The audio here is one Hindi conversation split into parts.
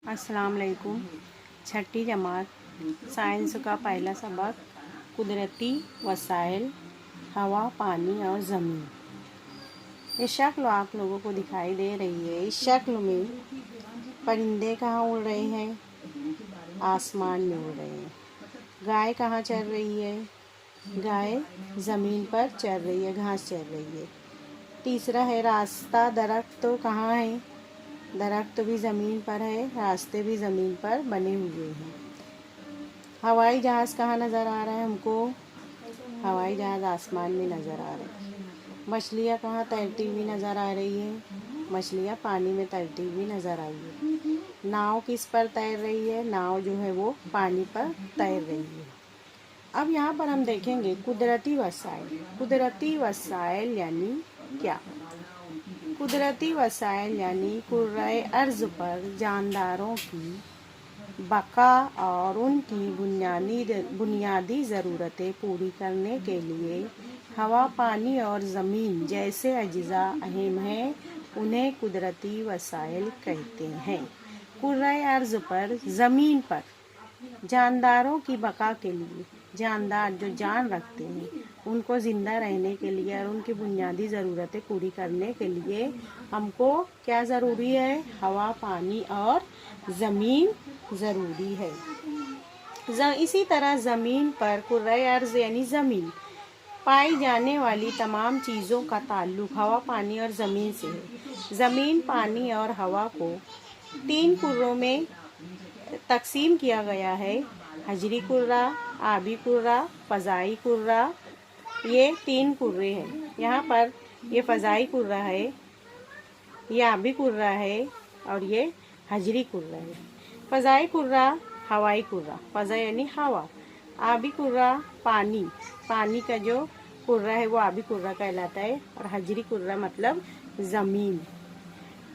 अस्सलाम वालेकुम। छठी जमात साइंस का पहला सबक कुदरती वसाइल, हवा, पानी और ज़मीन। ये शक्ल आप लोगों को दिखाई दे रही है। इस शक्ल में परिंदे कहाँ उड़ रहे हैं? आसमान में उड़ रहे हैं। गाय कहाँ चर रही है? गाय ज़मीन पर चर रही है, घास चर रही है। तीसरा है रास्ता। दरख्त तो कहाँ है? दरख्त भी ज़मीन पर है, रास्ते भी ज़मीन पर बने हुए हैं। हवाई जहाज़ कहाँ नज़र आ रहा है हमको? हवाई जहाज़ आसमान में नज़र आ रहा है। मछलियाँ कहाँ तैरती हुई नज़र आ रही हैं? मछलियाँ पानी में तैरती हुई नज़र आई है। नाव किस पर तैर रही है? नाव जो है वो पानी पर तैर रही है। अब यहाँ पर हम देखेंगे कुदरती वसाइल। कुदरती वसाइल यानी क्या? कुदरती वसाइल यानी कुर्राए अर्ज़ पर जानदारों की बका और उनकी बुनियादी ज़रूरतें पूरी करने के लिए हवा, पानी और ज़मीन जैसे अज्जा अहम हैं। उन्हें कुदरती वसाइल कहते हैं। कुर्राए अर्ज़ पर, ज़मीन पर जानदारों की बका के लिए, जानदार जो जान रखते हैं उनको ज़िंदा रहने के लिए और उनकी बुनियादी ज़रूरतें पूरी करने के लिए हमको क्या ज़रूरी है? हवा, पानी और ज़मीन ज़रूरी है। इसी तरह ज़मीन पर कुर्राए अर्ज़ यानी ज़मीन पाई जाने वाली तमाम चीज़ों का ताल्लुक़ हवा, पानी और ज़मीन से है। ज़मीन, पानी और हवा को 3 कुर्रों में तकसीम किया गया है। हजरी कुर्रा, आबी कुर्रा, फ़ज़ाई कुर्रा। ये 3 कुर्रे हैं। यहाँ पर ये फ़ज़ाई कुर्रा है, ये आबी कुर्रा है और ये हजरी कुर्रा है। फ़ज़ाई कुर्रा हवाई कुर्रा, फ़ज़ा यानी हवा। आबी कुर्रा पानी, पानी का जो कुर्रा है वो आबी कुर्रा कहलाता है। और हजरी कुर्रा मतलब ज़मीन।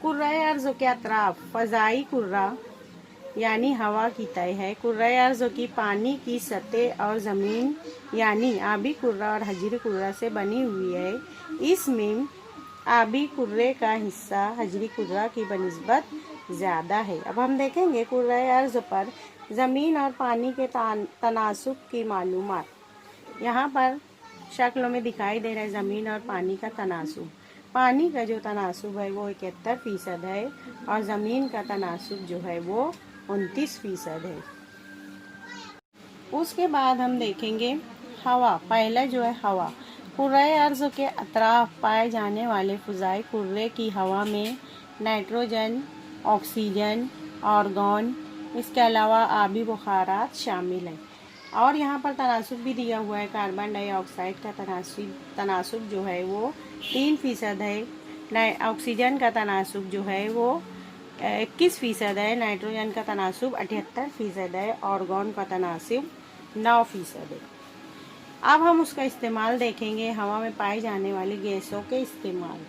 कुर्राए अर्ज़ के अतराफ़ फ़ज़ाई कुर्रा यानी हवा की तय है। कुर्राए अर्ज़ की पानी की सतह और ज़मीन यानी आबी कुर्रा और हजरी कुर्रा से बनी हुई है। इसमें आबी कुर्रे का हिस्सा हजरी कुर्रा की बनिस्बत ज़्यादा है। अब हम देखेंगे कुर्राए अर्ज़ पर ज़मीन और पानी के तनासुब की मालूमात। यहाँ पर शक्लों में दिखाई दे रहा है ज़मीन और पानी का तनासुब। पानी का जो तनासुब है वो 71% है और ज़मीन का तनासुब जो है वो 29% है। उसके बाद हम देखेंगे हवा। पहला जो है हवा। कुर्राए अर्ज़ के अतराफ़ पाए जाने वाले फ़ज़ाई कुर्रे की हवा में नाइट्रोजन, ऑक्सीजन, आर्गन, इसके अलावा आबी बुखारात शामिल हैं। और यहाँ पर तनासुब भी दिया हुआ है। कार्बन डाइऑक्साइड का तनासुब जो है वो 3% है। ऑक्सीजन का तनासुब जो है वो 21% है। नाइट्रोजन का तनासुब 78% है। आर्गन का तनासुब 9% है। अब हम उसका इस्तेमाल देखेंगे। हवा में पाए जाने वाली गैसों के इस्तेमाल।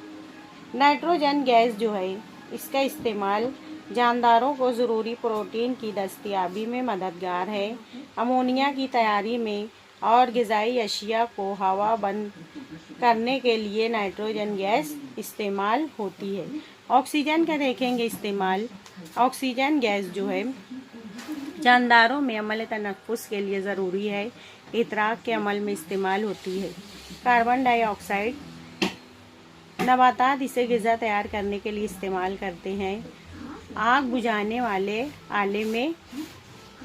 नाइट्रोजन गैस जो है इसका इस्तेमाल जानदारों को ज़रूरी प्रोटीन की दस्तयाबी में मददगार है। अमोनिया की तैयारी में और ग़िज़ाई अशिया को हवा बंद करने के लिए नाइट्रोजन गैस इस्तेमाल होती है। ऑक्सीजन का देखेंगे इस्तेमाल। ऑक्सीजन गैस जो है जानदारों में अमल तनफ़ुस के लिए ज़रूरी है। इतराक के अमल में इस्तेमाल होती है। कार्बन डाइऑक्साइड नबातात इसे ग़िज़ा तैयार करने के लिए इस्तेमाल करते हैं। आग बुझाने वाले आले में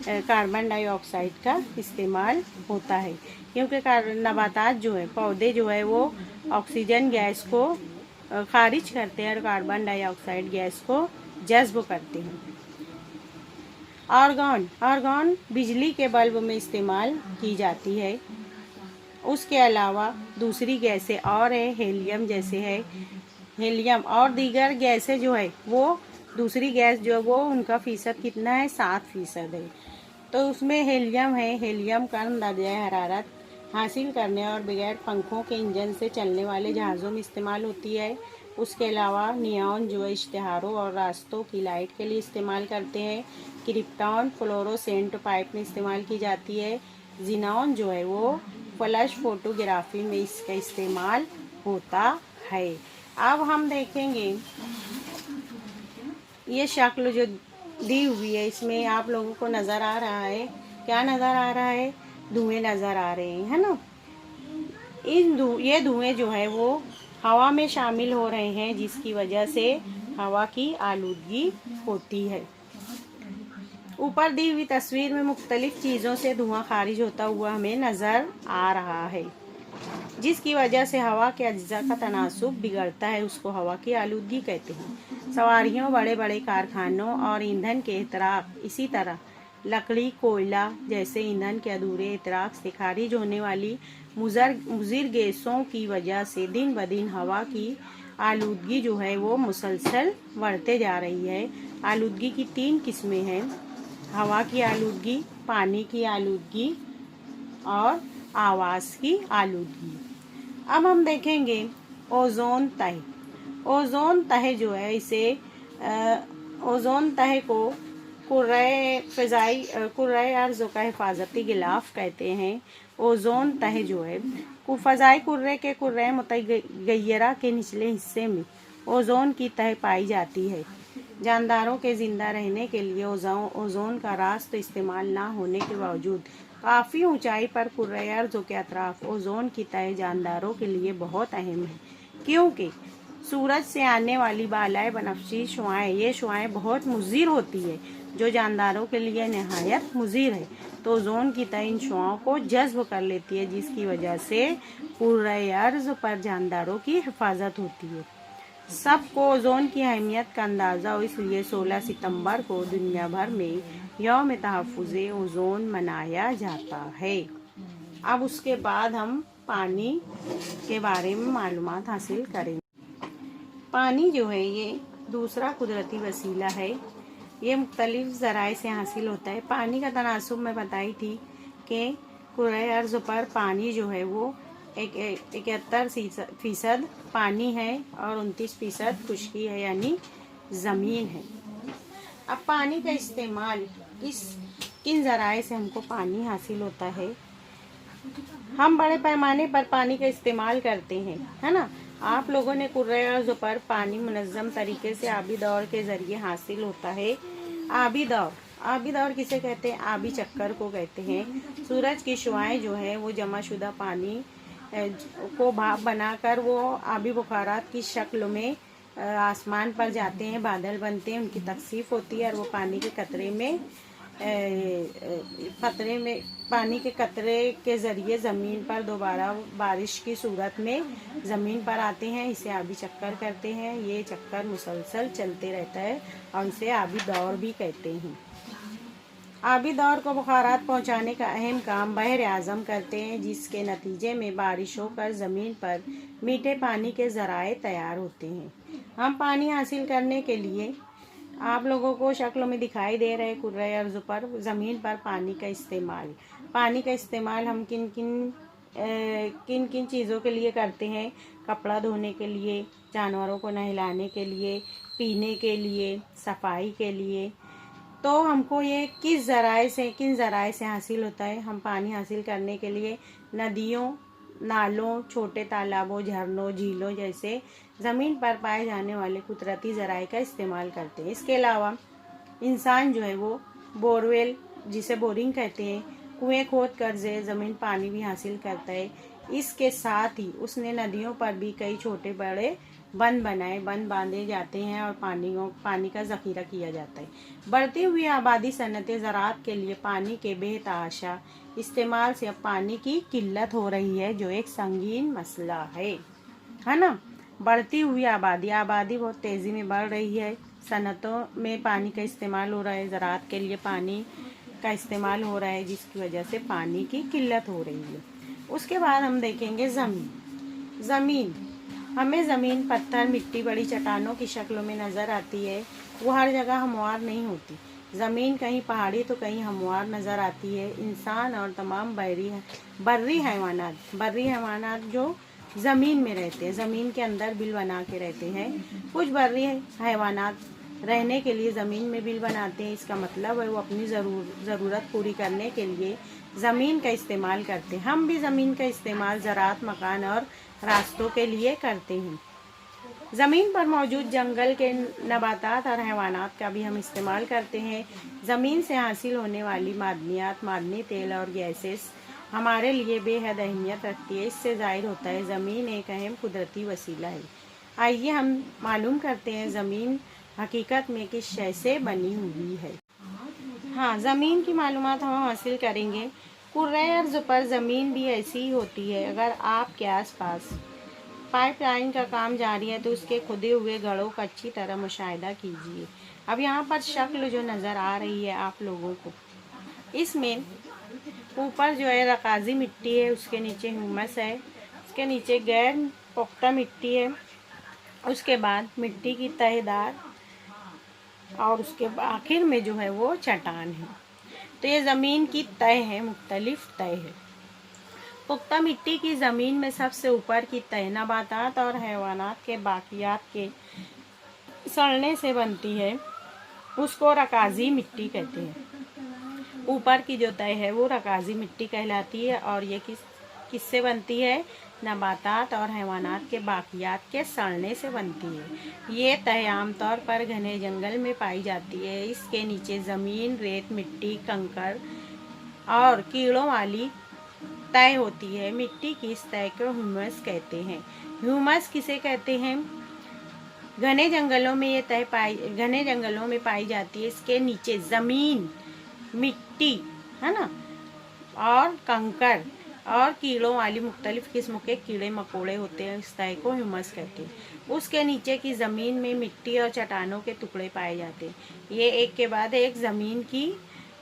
कार्बन डाइऑक्साइड का इस्तेमाल होता है, क्योंकि नबातात जो है, पौधे जो है वो ऑक्सीजन गैस को खारिज करते हैं और कार्बन डाइऑक्साइड गैस को जज़्ब करते हैं। आर्गन बिजली के बल्ब में इस्तेमाल की जाती है। उसके अलावा दूसरी गैसें और है, हेलियम जैसे है। हेलियम और दीगर गैसें जो है वो दूसरी गैस जो है वो उनका फ़ीसद कितना है? 7% है। तो उसमें हेलियम है। हेलियम कम दर्जा हरारत हासिल करने और बगैर पंखों के इंजन से चलने वाले जहाज़ों में इस्तेमाल होती है। उसके अलावा नियॉन जो है इश्तिहारों और रास्तों की लाइट के लिए इस्तेमाल करते हैं। क्रिप्टॉन फ्लोरोसेंट पाइप में इस्तेमाल की जाती है। ज़ीनॉन जो है वो फ्लैश फोटोग्राफी में इसका इस्तेमाल होता है। अब हम देखेंगे ये शक्ल जो दी हुई है। इसमें आप लोगों को नज़र आ रहा है, क्या नज़र आ रहा है? धुएं नज़र आ रहे हैं, है ना। ये धुएं जो है वो हवा में शामिल हो रहे हैं, जिसकी वजह से हवा की आलूदगी होती है। ऊपर दी हुई तस्वीर में मुख्तलिफ चीज़ों से धुआं खारिज होता हुआ हमें नज़र आ रहा है, जिसकी वजह से हवा के अज्जा का तनासुब बिगड़ता है। उसको हवा की आलूदगी कहते हैं। सवारियों, बड़े बड़े कारखानों और ईंधन के इतराक, इसी तरह लकड़ी, कोयला जैसे ईंधन के अधूरे इतराक से खारिज होने वाली मुज़िर गैसों की वजह से दिन ब दिन हवा की आलूदगी जो है वो मुसलसल बढ़ते जा रही है। आलूदगी की 3 किस्में हैं: हवा की आलूदगी, पानी की आलूदगी और आवाज़ की आलूदगी। अब हम देखेंगे ओजोन तह। ओजोन तह जो है, इसे ओजोन तह को कुर्रे अर्ज़ का हिफाजती गिलाफ कहते हैं। ओजोन तह जो है फ़ज़ाई कुर्रे के कुर्रे मुतगय्यरा के निचले हिस्से में ओजोन की तह पाई जाती है। जानदारों के ज़िंदा रहने के लिए ओजोन का रास्त इस्तेमाल ना होने के बावजूद काफ़ी ऊंचाई पर कुर्रे अर्ज़ के अतराफ ओजोन की तह जानदारों के लिए बहुत अहम है, क्योंकि सूरज से आने वाली बालाए बनफशी शुआएं, ये शुआएं बहुत मुज़िर होती है, जो जानदारों के लिए नहायत मुज़िर है। तो ओजोन की तह इन शुआओं को जज्ब कर लेती है, जिसकी वजह से कुर्रे अर्ज़ पर जानदारों की हिफाजत होती है। सबको ओजोन की अहमियत का अंदाज़ा हो, इसलिए 16 सितंबर को दुनिया भर में यौम तहफ़्फ़ुज़े ओजोन मनाया जाता है। अब उसके बाद हम पानी के बारे में मालूमात हासिल करेंगे। पानी जो है ये दूसरा कुदरती वसीला है। ये मुख्तलिफ ज़राए से हासिल होता है। पानी का तनासुब मैं बताई थी कि कुर्रे अर्ज़ पर पानी जो है वो 71% पानी है और 29% खुश्की है, यानी ज़मीन है। अब पानी का इस्तेमाल किन ज़राए से हमको पानी हासिल होता है? हम बड़े पैमाने पर पानी का इस्तेमाल करते हैं, है ना। आप लोगों ने कुर्रे अर्ज़ पर पानी मुनज़्ज़म तरीके से आबी दौर के ज़रिए हासिल होता है। आबी दौर किसे कहते हैं? आबी चक्कर को कहते हैं। सूरज की शुआएं जो है वो जमाशुदा पानी को भाप बनाकर वो आबी बुखारात की शक्ल में आसमान पर जाते हैं, बादल बनते हैं, उनकी तकसीफ होती है और वो पानी के कतरे के ज़रिए ज़मीन पर दोबारा बारिश की सूरत में ज़मीन पर आते हैं। इसे आबी चक्कर कहते हैं। ये चक्कर मुसलसल चलते रहता है और इसे आबी दौर भी कहते हैं। आबी दौर को बुखारात पहुंचाने का अहम काम बहर आज़म करते हैं, जिसके नतीजे में बारिश होकर ज़मीन पर मीठे पानी के ज़राए तैयार होते हैं। हम पानी हासिल करने के लिए आप लोगों को शक्लों में दिखाई दे रहे कुर्रे अर्ज़ पर ज़मीन पर पानी का इस्तेमाल हम किन किन चीज़ों के लिए करते हैं? कपड़ा धोने के लिए, जानवरों को नहलाने के लिए, पीने के लिए, सफाई के लिए। तो हमको ये किन ज़राए से हासिल होता है? हम पानी हासिल करने के लिए नदियों, नालों, छोटे तालाबों, झरनों, झीलों जैसे ज़मीन पर पाए जाने वाले कुदरती ज़राए का इस्तेमाल करते हैं। इसके अलावा इंसान जो है वो बोरवेल, जिसे बोरिंग कहते हैं, कुएं खोद कर ज़मीन पानी भी हासिल करता है। इसके साथ ही उसने नदियों पर भी कई छोटे बड़े बंद बांधे जाते हैं और पानी का ज़ख़ीरा किया जाता है। बढ़ती हुई आबादी, सनअत, ज़राअत के लिए पानी के बेतहाशा इस्तेमाल से अब पानी की किल्लत हो रही है, जो एक संगीन मसला है ना। बढ़ती हुई आबादी बहुत तेज़ी में बढ़ रही है। सनअतों में पानी का इस्तेमाल हो रहा है, ज़राअत के लिए पानी का इस्तेमाल हो रहा है, जिसकी वजह से पानी की किल्लत हो रही है। उसके बाद हम देखेंगे ज़मीन। हमें ज़मीन पत्थर, मिट्टी, बड़ी चट्टानों की शक्लों में नज़र आती है। वो हर जगह हमवार नहीं होती। ज़मीन कहीं पहाड़ी तो कहीं हमवार नज़र आती है। इंसान और तमाम बर्री हैवानात जो ज़मीन में रहते हैं, ज़मीन के अंदर बिल बना के रहते हैं। कुछ बर्री हैवानात रहने के लिए ज़मीन में बिल बनाते हैं। इसका मतलब है वो अपनी ज़रूरत पूरी करने के लिए ज़मीन का इस्तेमाल करते हैं। हम भी ज़मीन का इस्तेमाल ज़राअत, मकान और रास्तों के लिए करते हैं। ज़मीन पर मौजूद जंगल के नबातात और हैवानात का भी हम इस्तेमाल करते हैं। ज़मीन से हासिल होने वाली मादनियात, मादनी तेल और गैसेस हमारे लिए बेहद अहमियत रखती है। इससे ज़ाहिर होता है ज़मीन एक अहम कुदरती वसीला है। आइए हम मालूम करते हैं ज़मीन हकीकत में किस शय से बनी हुई है। हाँ, ज़मीन की मालूमात हम हासिल करेंगे। कुर्रे अर्ज़ पर ज़मीन भी ऐसी ही होती है। अगर आपके आसपास पाइपलाइन का काम जारी है तो उसके खुदे हुए गढ़ों का अच्छी तरह मुशाहिदा कीजिए। अब यहाँ पर शक्ल जो नज़र आ रही है आप लोगों को, इसमें ऊपर जो है रकाजी मिट्टी है, उसके नीचे ह्यूमस है, उसके नीचे गैर पुख्ता मिट्टी है, उसके बाद मिट्टी की तहदार और उसके आखिर में जो है वो चट्टान है। तो ये ज़मीन की तय है, मुख्तलिफ तय है। पुख्ता मिट्टी की ज़मीन में सबसे ऊपर की तय नबातात और हैवानात के बाकियात के सड़ने से बनती है, उसको रकाजी मिट्टी कहते हैं। ऊपर की जो तय है वो रकाजी मिट्टी कहलाती है और ये किससे बनती है? नबातात और हैवानात के बाकियात के सड़ने से बनती है। ये तय आमतौर पर घने जंगल में पाई जाती है। इसके नीचे ज़मीन, रेत, मिट्टी, कंकड़ और कीड़ों वाली तय होती है। मिट्टी की इस तय को ह्यूमस कहते हैं। ह्यूमस किसे कहते हैं? घने जंगलों में पाई जाती है। इसके नीचे ज़मीन, मिट्टी, है ना, और कंकड़ और कीड़ों वाली मुख्तलिफ किस्म के कीड़े मकोड़े होते हैं। इस तय को ह्यूमस कहते हैं। उसके नीचे की ज़मीन में मिट्टी और चट्टानों के टुकड़े पाए जाते हैं। ये एक के बाद एक ज़मीन की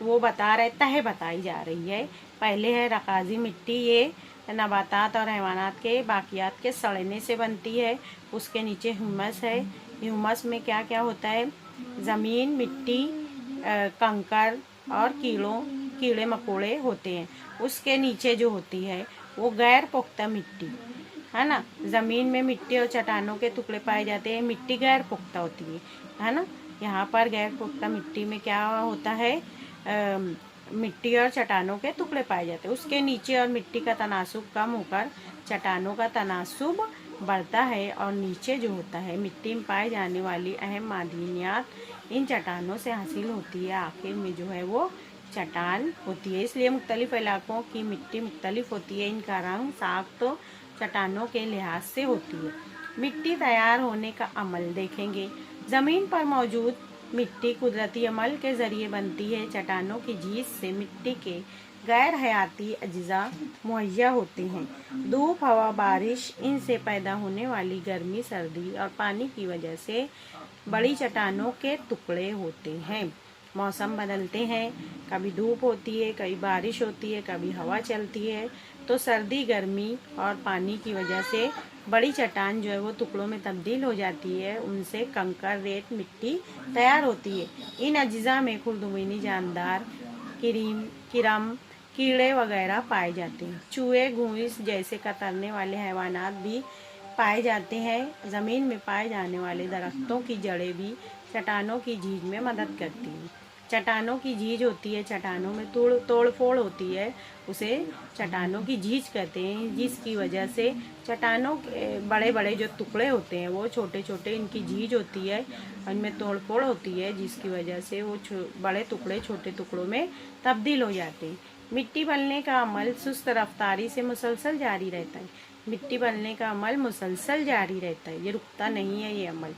वो बता रहे तह बताई जा रही है। पहले है रकाजी मिट्टी, ये नबातात और हैवानात के बाकियात के सड़ने से बनती है। उसके नीचे ह्यूमस है। ह्यूमस में क्या क्या होता है? ज़मीन, मिट्टी, कंकड़ और कीड़े मकोड़े होते हैं। उसके नीचे जो होती है वो गैर पुख्ता मिट्टी, है ना। ज़मीन में मिट्टी और चट्टानों के टुकड़े पाए जाते हैं। मिट्टी गैर पुख्ता होती है ना। यहाँ पर गैर पुख्ता मिट्टी में क्या होता है? मिट्टी और चट्टानों के टुकड़े पाए जाते हैं। उसके नीचे और मिट्टी का तनासुब कम होकर चट्टानों का तनासुब बढ़ता है और नीचे जो होता है मिट्टी में पाए जाने वाली अहम मादनियात इन चट्टानों से हासिल होती है। आखिर में जो है वो चट्टान होती है। इसलिए मुख्तलिफ इलाकों की मिट्टी मुख्तलिफ होती है। इनका रंग साफ तो चट्टानों के लिहाज से होती है। मिट्टी तैयार होने का अमल देखेंगे। ज़मीन पर मौजूद मिट्टी कुदरती अमल के ज़रिए बनती है। चट्टानों की झीज से मिट्टी के गैर हयाती अज्जा मुहैया होते हैं। धूप, हवा, बारिश, इनसे पैदा होने वाली गर्मी, सर्दी और पानी की वजह से बड़ी चट्टानों के टुकड़े होते हैं। मौसम बदलते हैं, कभी धूप होती है, कभी बारिश होती है, कभी हवा चलती है, तो सर्दी, गर्मी और पानी की वजह से बड़ी चट्टान जो है वो टुकड़ों में तब्दील हो जाती है। उनसे कंकड़, रेत, मिट्टी तैयार होती है। इन अज्जा में खुर्दुमीनी जानदार, किरम, कीड़े वगैरह पाए जाते हैं। चूहे, घूस जैसे कतरने वाले हैवानात भी पाए जाते हैं। ज़मीन में पाए जाने वाले दरख्तों की जड़ें भी चट्टानों की झीज में मदद करती हैं। चट्टानों की झीज होती है, चट्टानों में तोड़ फोड़ होती है, उसे चट्टानों की झीज कहते हैं। जिसकी वजह से चट्टानों के बड़े बड़े जो टुकड़े होते हैं वो छोटे छोटे, इनकी झीज होती है, उनमें तोड़ फोड़ होती है, जिसकी वजह से वो बड़े टुकड़े छोटे टुकड़ों में तब्दील हो जाते हैं। मिट्टी बनने का अमल सुस्त रफ्तारी से मुसलसल जारी रहता है। मिट्टी बनने का अमल मुसलसल जारी रहता है, ये रुकता नहीं है ये अमल।